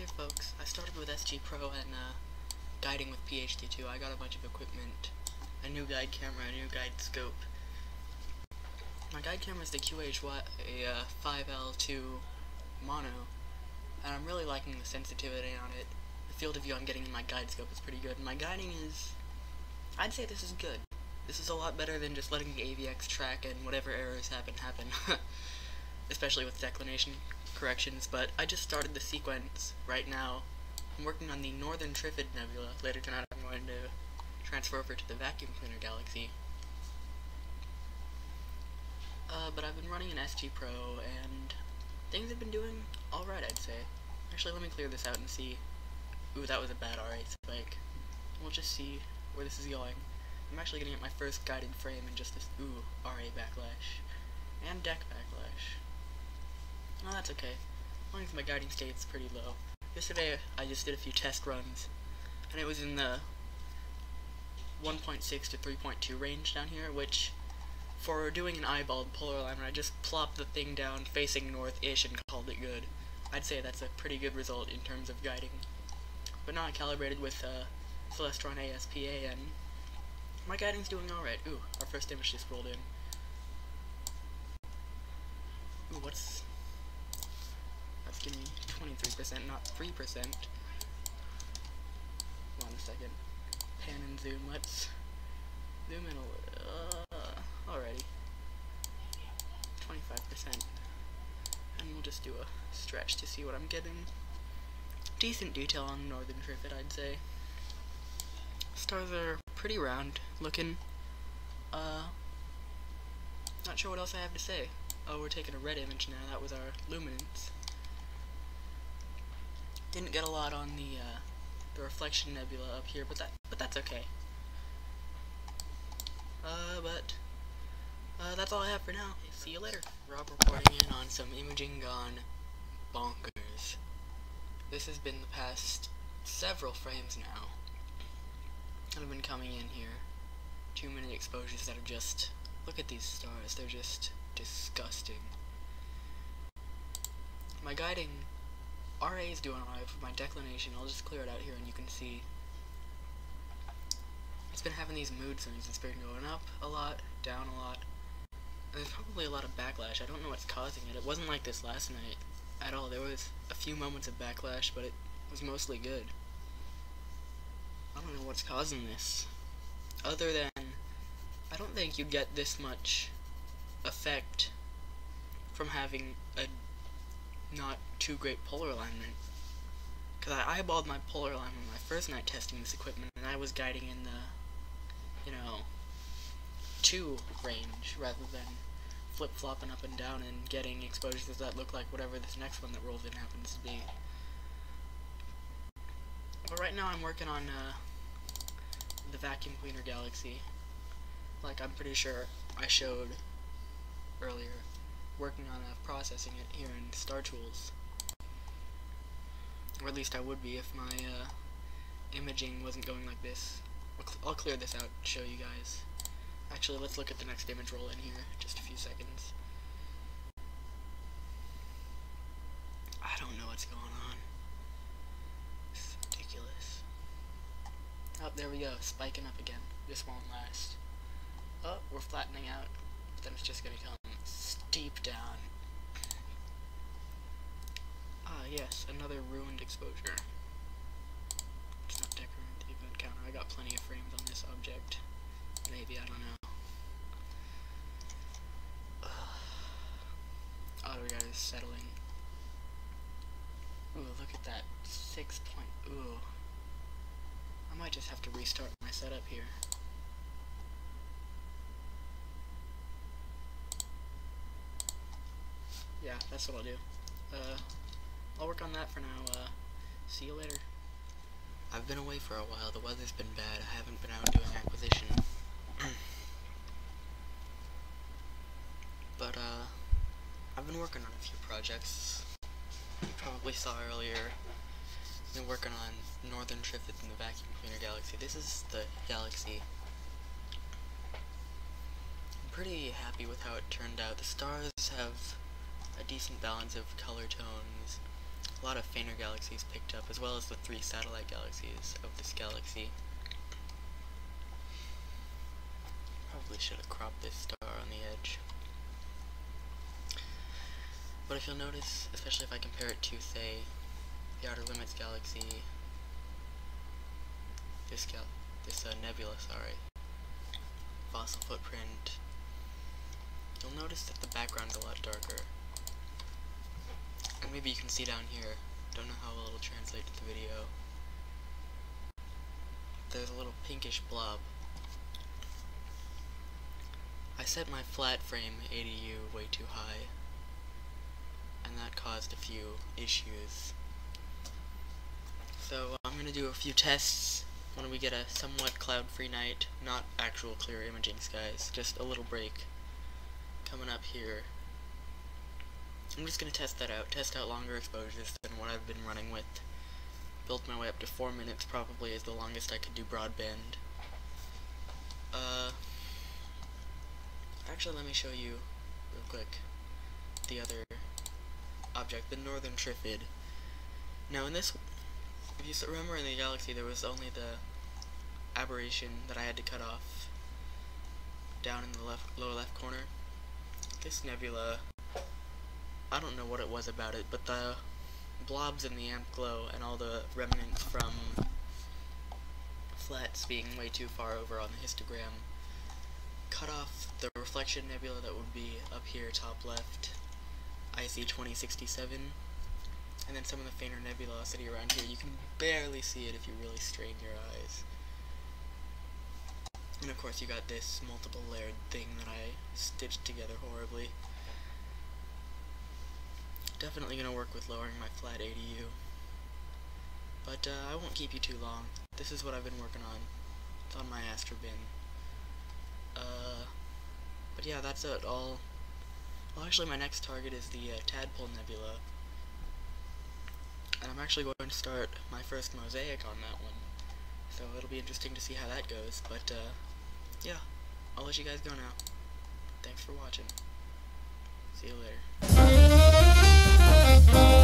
Hey folks, I started with SG Pro and guiding with PhD2. I got a bunch of equipment, a new guide camera, a new guide scope. My guide camera is the QHY, a 5L2 mono, and I'm really liking the sensitivity on it. The field of view I'm getting in my guide scope is pretty good. My guiding is, I'd say this is good. This is a lot better than just letting the AVX track and whatever errors happen. Especially with declination corrections, but I just started the sequence right now. I'm working on the Northern Trifid Nebula. Later tonight I'm going to transfer over to the Vacuum Cleaner Galaxy. But I've been running an SG Pro, and things have been doing alright, I'd say. Actually, let me clear this out and see. Ooh, that was a bad RA spike. We'll just see where this is going. I'm actually gonna get my first guided frame in just this, RA backlash. And deck backlash. No, that's okay. As long as my guiding state's pretty low. Yesterday, I just did a few test runs, and it was in the 1.6 to 3.2 range down here, which, for doing an eyeballed polar alignment, I just plopped the thing down facing north-ish and called it good. I'd say that's a pretty good result in terms of guiding. But now I calibrated with Celestron AVX, and my guiding's doing alright. Ooh, our first image just rolled in. Ooh, that's giving me 23%, not 3%. Hold on a second. Pan and zoom. Let's zoom in a little. Alrighty. 25%. And we'll just do a stretch to see what I'm getting. Decent detail on the Northern Trifid, I'd say. Stars are pretty round looking. Not sure what else I have to say. Oh, we're taking a red image now. That was our Luminance. Didn't get a lot on the reflection nebula up here, but that's okay. That's all I have for now. See you later. Rob reporting in on some imaging gone bonkers. This has been the past several frames now. I've been coming in here. 2-minute exposures that are just, look at these stars, they're just disgusting. My guiding, RA is doing alright. For my declination, I'll just clear it out here and you can see it's been having these mood swings. It's been going up a lot, down a lot, and there's probably a lot of backlash. I don't know what's causing it. It wasn't like this last night at all. There was a few moments of backlash, but it was mostly good. I don't know what's causing this, other than I don't think you'd get this much effect from having a not too great polar alignment, because I eyeballed my polar alignment my first night testing this equipment, and I was guiding in the 2 range rather than flip-flopping up and down and getting exposures that look like whatever this next one that rolls in happens to be. But right now I'm working on the Vacuum Cleaner Galaxy, like I'm pretty sure I showed earlier, working on processing it here in StarTools. Or at least I would be if my imaging wasn't going like this. I'll clear this out and show you guys. Actually, let's look at the next image roll in here, just a few seconds. I don't know what's going on. This is ridiculous. Oh, there we go, spiking up again. This won't last. Oh, we're flattening out. Then it's just gonna come steep down. Ah, yes, another ruined exposure. It's not decorated to the event counter. I got plenty of frames on this object. Maybe, I don't know. Autoguide is settling. Ooh, look at that. 6 point. Ooh. I might just have to restart my setup here. Yeah, that's what I'll do. I'll work on that for now. See you later. I've been away for a while. The weather's been bad. I haven't been out doing acquisition. But, I've been working on a few projects. You probably saw earlier. I've been working on Northern Trifid in the Vacuum Cleaner Galaxy. This is the galaxy. I'm pretty happy with how it turned out. The stars have a decent balance of color tones. a lot of fainter galaxies picked up, as well as the 3 satellite galaxies of this galaxy. Probably should have cropped this star on the edge. But if you'll notice, especially if I compare it to, say, the Outer Limits galaxy, this nebula, fossil footprint, you'll notice that the background's a lot darker. And maybe you can see down here, don't know how well it'll translate to the video, there's a little pinkish blob. I set my flat frame ADU way too high, and that caused a few issues. So I'm going to do a few tests when we get a somewhat cloud-free night, not actual clear imaging skies, just a little break coming up here. I'm just going to test that out, test out longer exposures than what I've been running with. Built my way up to 4 minutes, probably is the longest I could do broadband. Actually, let me show you real quick the other object, the Northern Trifid. Now in this, if you remember in the galaxy, there was only the aberration that I had to cut off down in the lower left corner. This nebula, I don't know what it was about it, but the blobs in the amp glow and all the remnants from flats being way too far over on the histogram cut off the reflection nebula that would be up here top left, IC 2067, and then some of the fainter nebulosity around here. You can barely see it if you really strain your eyes. And of course you got this multiple layered thing that I stitched together horribly. Definitely gonna work with lowering my flat ADU. But I won't keep you too long. This is what I've been working on. It's on my Astrobin. But yeah, that's it all. Well, actually my next target is the Tadpole Nebula. And I'm actually going to start my first mosaic on that one. So it'll be interesting to see how that goes. But yeah, I'll let you guys go now. Thanks for watching. See you later.